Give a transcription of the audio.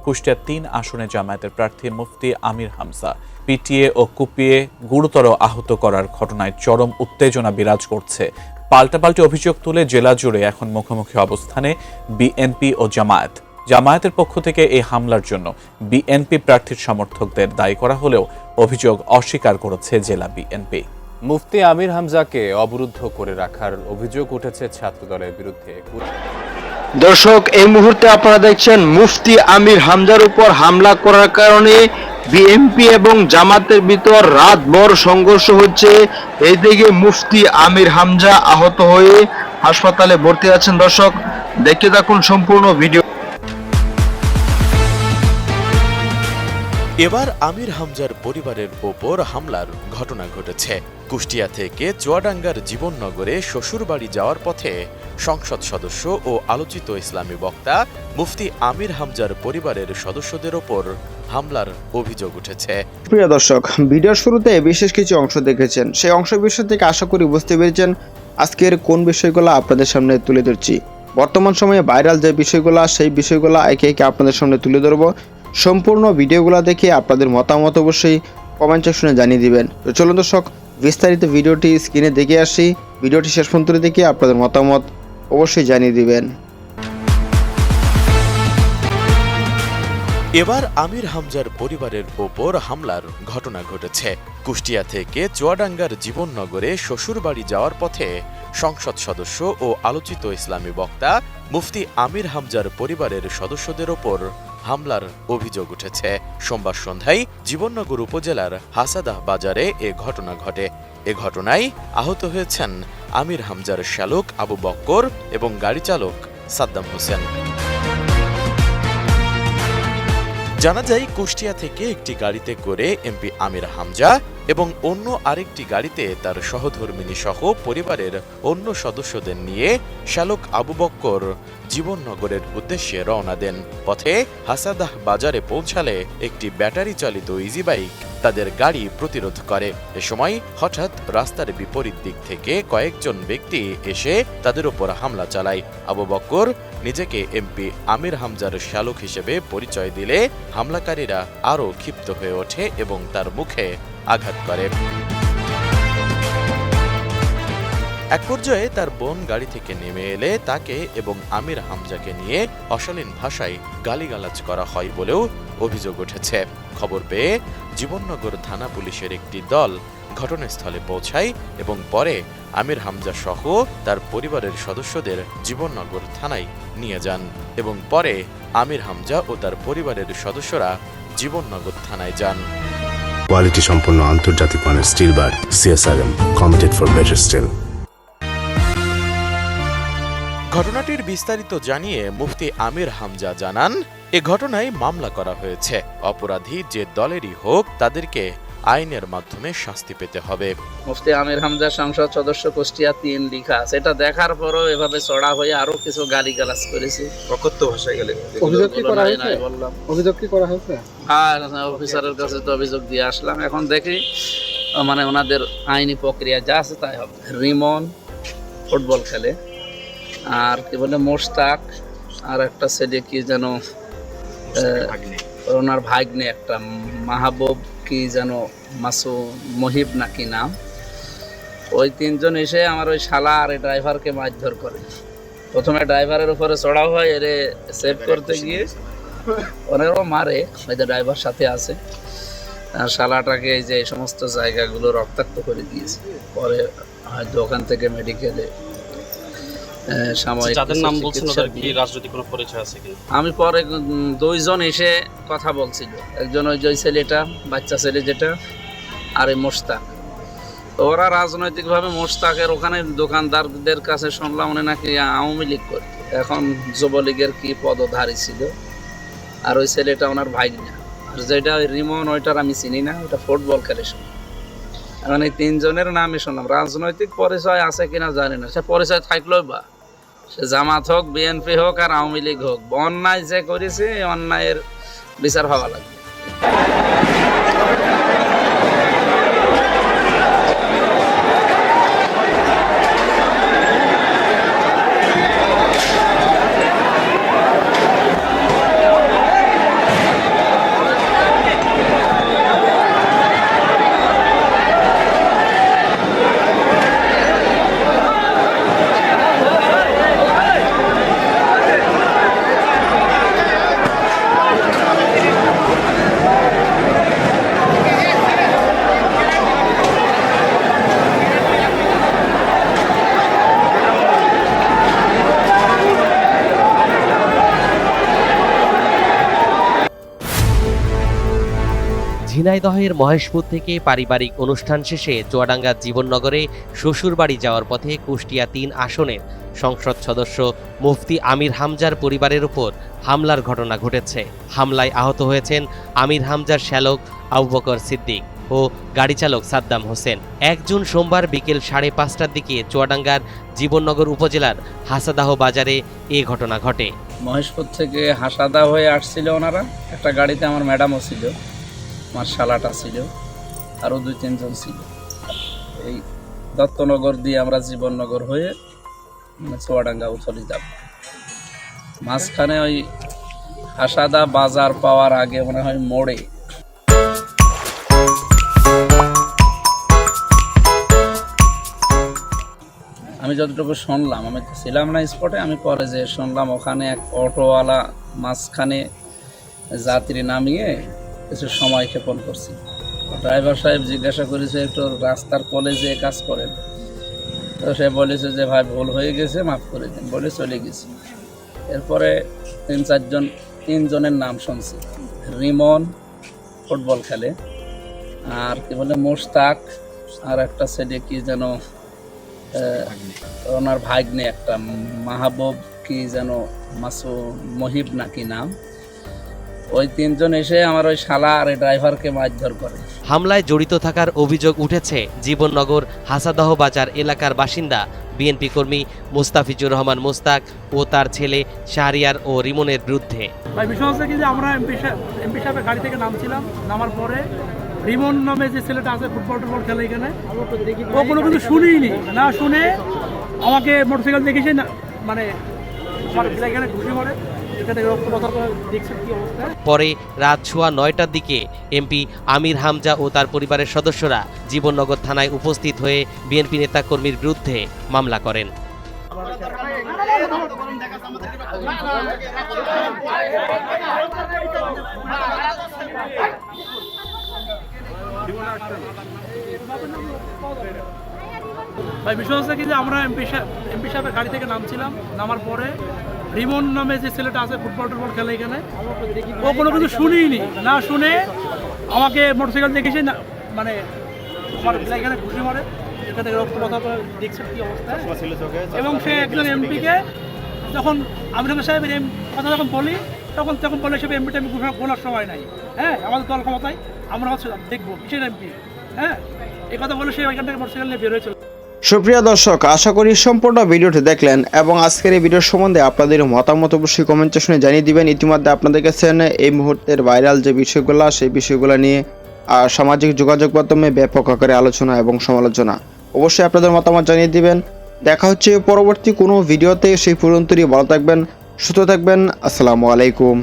কুষ্টিয়া ৩ আসনে জামায়াতের প্রার্থী মুফতি আমির হামজা পিটিয়ে ও কুপিয়ে গুরুতর আহত করার ঘটনায় চরম উত্তেজনা বিরাজ করছে। পাল্টাপাল্টি অভিযোগ তুলে জেলা জুড়ে এখন মুখোমুখি অবস্থানে বিএনপি ও জামায়াত। জামায়াতের পক্ষ থেকে এই হামলার জন্য বিএনপি প্রার্থীর সমর্থকদের দায়ী করা হলেও অভিযোগ অস্বীকার করেছে জেলা বিএনপি। মুফতি আমির হামজাকে অবরুদ্ধ করে রাখার অভিযোগ উঠেছে ছাত্রদলের বিরুদ্ধে। দর্শক, এই মুহূর্তে আপনারা দেখছেন মুফতি আমির হামজার উপর হামলা করার কারণে বিএনপি এবং জামাতের ভিতর রাতভর সংঘর্ষ হচ্ছে। এইদিকে মুফতি আমির হামজা আহত হয়ে হাসপাতালে ভর্তি আছেন। দর্শক, দেখতে থাকুন সম্পূর্ণ ভিডিও। এবার আমির হামজার পরিবারের ওপর হামলার ঘটনা ঘটেছে। কুষ্টিয়া থেকে চুয়াডাঙ্গার জীবননগরে শ্বশুরবাড়ি যাওয়ার পথে সংসদ সদস্য ও আলোচিত ইসলামী বক্তা মুফতি আমির হামজার পরিবারের সদস্যদের ওপর হামলার অভিযোগ উঠেছে। প্রিয় দর্শক, ভিডিওর শুরুতে বিশেষ কিছু অংশ দেখেছেন, সেই অংশ বিষয় থেকে আশা করি বুঝতে পেরেছেন আজকের কোন বিষয়গুলো আপনাদের সামনে তুলে ধরছি। বর্তমান সময়ে ভাইরাল যে বিষয়গুলো, সেই বিষয়গুলো একে একে আপনাদের সামনে তুলে ধরবো। সম্পূর্ণ ভিডিওগুলো দেখে আপনাদের মতামত অবশ্যই কমেন্ট সেকশনে জানিয়ে দিবেন। তো চলুন দর্শক, বিস্তারিত ভিডিওটি স্ক্রিনে দেখে আসি। ভিডিওটি শেষ পর্যন্ত দেখে আপনাদের মতামত অবশ্যই জানিয়ে দিবেন। এবার আমির হামজার পরিবারের ওপর হামলার ঘটনা ঘটেছে। কুষ্টিয়া থেকে চুয়াডাঙ্গার জীবননগরে শ্বশুরবাড়ি যাওয়ার পথে সংসদ সদস্য ও আলোচিত ইসলামী বক্তা মুফতি আমির হামজার পরিবারের সদস্যদের ওপর হামলার অভিযোগ উঠেছে। সোমবার সন্ধ্যায় জীবননগর উপজেলার হাসাদাহ বাজারে এ ঘটনা ঘটে। এ ঘটনায় আহত হয়েছেন আমির হামজার শ্যালক আবু বক্কর এবং গাড়ি চালক সাদ্দাম হোসেন। জানা যায়, কুষ্টিয়া থেকে একটি গাড়িতে করে এমপি আমির হামজা এবং অন্য আরেকটি গাড়িতে তার সহধর্মিনী সহ পরিবারের অন্য সদস্যদের নিয়ে শ্যালক আবু বক্কর জীবননগরের উদ্দেশ্যে রওনা দেন। পথে হাসাদাহ বাজারে পৌঁছালে একটি ব্যাটারি চালিত ইজি বাইক তাদের গাড়ি প্রতিরোধ করে। এ সময় হঠাৎ রাস্তার বিপরীত দিক থেকে কয়েকজন ব্যক্তি এসে তাদের উপর হামলা চালায়। আবু বক্কর নিজেকে এমপি আমির হামজার শ্যালক হিসেবে পরিচয় দিলে হামলাকারীরা আরও ক্ষিপ্ত হয়ে ওঠে এবং তার মুখে আঘাত করে। এক পর্যায়ে তার বোন গাড়ি থেকে নেমে এলে তাকে এবং আমির হামজাকে নিয়ে অশালীন ভাষায় গালিগালাজ করা হয় বলেও অভিযোগ উঠেছে। খবর পেয়ে জীবননগর থানা পুলিশের একটি দল ঘটনাস্থলে পৌঁছায় এবং পরে আমির হামজা সহ তার পরিবারের সদস্যদের জীবননগর থানায় নিয়ে যান এবং পরে আমির হামজা ও তার পরিবারের সদস্যরা জীবননগর থানায় যান। কোয়ালিটি সম্পন্ন আন্তর্জাতিক মানের steel bar CSRM, committed for better steel. ঘটনাটির বিস্তারিত জানিয়ে মুফতি আমির হামজা জানান, এ ঘটনায় মামলা করা হয়েছে। অপরাধী যে দলেরই হোক তাদেরকে আইনের মাধ্যমে শাস্তি পেতে হবে। মুফতি আমির হামজা সংসদ সদস্য কুষ্টিয়া ৩ লিখা, সেটা দেখার পরও এভাবে চড়া হয়ে আরো কিছু গালিগালাজ করেছে। অকথ্য ভাষায় গেলে অভিযোগ কি করা হয়েছে? অভিযোগ কি করা হয়েছে? হ্যাঁ, অফিসারের কাছে তো অভিযোগ দিয়ে আসলাম। এখন দেখি মানে ওনাদের আইনি প্রক্রিয়া যা আছে তাই হবে। রিমন ফুটবল খেলে, আর কি বলে মোশতাক, আর একটা ছেলে কি যেন ওনার ভাগ্নে একটা মাহবুব কি যেন মাসু মহিব নাকি নাম, ওই ৩ জন এসে আমার ওই শালা আর এই ড্রাইভারকে মারধর করে। প্রথমে ড্রাইভারের উপরে চড়াও হয়, এরে সেভ করতে গিয়ে ওনারও মারে, ওই যে ড্রাইভার সাথে আছে। আর শালাটাকে এই যে এই সমস্ত জায়গাগুলো রক্তাক্ত করে দিয়েছে। পরে হয়তো ওখান থেকে মেডিকেলে আমি পরে 2 জন এসে কথা বলছিল। একজন ওই যে ছেলেটা, বাচ্চা ছেলে যেটা, আর এই মোশতাক। ওরা রাজনৈতিকভাবে মোশতাকের ওখানে দোকানদারদের কাছে শুনলাম উনি নাকি আওয়ামী লীগ করত, এখন যুবলীগের কি পদধারী ছিল। আর ওই ছেলেটা ওনার ভাগ্নে। আর যেটা ওই রিমন, ওইটার আমি চিনি না, ওটা ফুটবল খেলে শুনি। এখন এই 3 জনের নামই শুনলাম। রাজনৈতিক পরিচয় আছে কিনা জানি না, সে পরিচয় থাকলেও বা সে জামাত হোক, বিএনপি হোক আর আওয়ামী লীগ হোক, অন্যায় যে করেছে অন্যায়ের বিচার হওয়া লাগবে। ঝিনাইদহের মহেশপুর থেকে পারিবারিক অনুষ্ঠান শেষে চুয়াডাঙ্গা জীবননগরে শ্বশুরবাড়ি যাওয়ার পথে কুষ্টিয়া ৩ আসনের সংসদ সদস্য মুফতি আমির হামজার পরিবারের উপর হামলার ঘটনা ঘটেছে। হামলায় আহত হয়েছেন আমির হামজার শ্যালক আবু বকর সিদ্দিক ও গাড়ি চালক সাদ্দাম হোসেন। ১ জুন সোমবার বিকেল 5:30টার দিকে চুয়াডাঙ্গার জীবননগর উপজেলার হাসাদাহ বাজারে এ ঘটনা ঘটে। মহেশপুর থেকে হাসাদা হয়ে আসছিল ওনারা, একটা গাড়িতে আমার ম্যাডামও ছিল, আমার শালাটা ছিল, আরও 2-3 জন ছিল। এই দত্তনগর দিয়ে আমরা জীবননগর হয়ে চুয়াডাঙ্গা চলে যাব। মাঝখানে ওই হাসাদা বাজার পাওয়ার আগে মনে হয় মোড়ে আমি যতটুকু শুনলাম, আমি তো ছিলাম না স্পটে, আমি পরে যে শুনলাম ওখানে এক অটোওয়ালা মাঝখানে যাত্রী নামিয়ে কিছু সময় ক্ষেপণ করছে। ড্রাইভার সাহেব জিজ্ঞাসা করেছে একটু রাস্তার কোলে যে কাজ করেন, তো সে বলেছে যে ভাই ভুল হয়ে গেছে, মাফ করে দিন, বলে চলে গেছে। এরপরে 3 জনের নাম শুনছি। রিমন ফুটবল খেলে, আর কি বলে মোশতাক, আর একটা ছেলে কি যেন ওনার ভাগ্নে একটা মাহবুব কি যেন মহিব নাকি নাম। ওই 3 জন এসে আমার ওই শালা আর ড্রাইভারকে মারধর করে। হামলায় জড়িত থাকার অভিযোগ উঠেছে জীবননগর হাসাদাহ বাজার এলাকার বাসিন্দা বিএনপি কর্মী মুস্তাফিজুর রহমান মুস্তাক ও তার ছেলে শাহরিয়ার ও রিমনের বিরুদ্ধে। ভাই বিষয় হচ্ছে কি যে আমরা এমপি সাহেবের গাড়ি থেকে নামছিলাম, নামার পরে রিমন নামে যে ছেলেটা আছে ফুটবল খেলে এখানে, ও কোনো কিছু শুনিনি, না শুনে আমাকে মোটরসাইকেল দেখেছে না, মানে আমার এখানে ঘুষি মারে। পরে রাত 9:15টার দিকে এমপি আমির হামজা ও তার পরিবারের সদস্যরা জীবননগর থানায় উপস্থিত হয়ে বিএনপি নেতা কর্মীর বিরুদ্ধে মামলা করেন। ভাই বিষয় হচ্ছে কি যে আমরা এমপি সাহেবের গাড়ি থেকে নামছিলাম, নামার পরে রিমন নামে যে ছেলেটা আছে ফুটবল খেলে এখানে, ও কোনো কিছু শুনিনি, না শুনে আমাকে মোটরসাইকেল দেখেছে না, মানে আমার এখানে ঘুষি মারে। এখানে কথা দেখছেন কি অবস্থা। এবং সে একজন এমপিকে যখন আমির হামজা সাহেবের কথা যখন বলি, তখন বলে সে এমপিটা আমি বলার সময় নাই। হ্যাঁ, আমাদের দল ক্ষমতায়, আমরা হচ্ছে দেখবো কিসের এমপি। হ্যাঁ, এই কথা বলে সে এখান থেকে মোটরসাইকেল নিয়ে বের হয়েছিল। সুপ্রিয় দর্শক, আশা করি সম্পূর্ণ ভিডিওটি দেখলেন এবং আজকের এই ভিডিওর সম্বন্ধে আপনাদের মতামত অবশ্যই কমেন্ট সেকশনে জানিয়ে দিবেন। ইতিমধ্যে আপনাদের কাছে এই মুহূর্তের ভাইরাল যে বিষয়গুলো, সেই বিষয়গুলো নিয়ে সামাজিক যোগাযোগ মাধ্যমে ব্যাপক আকারে আলোচনা এবং সমালোচনা, অবশ্যই আপনাদের মতামত জানিয়ে দিবেন। দেখা হচ্ছে পরবর্তী কোনো ভিডিওতে, সেই পর্যন্তই ভালো থাকবেন, সুস্থ থাকবেন। আসসালামু আলাইকুম।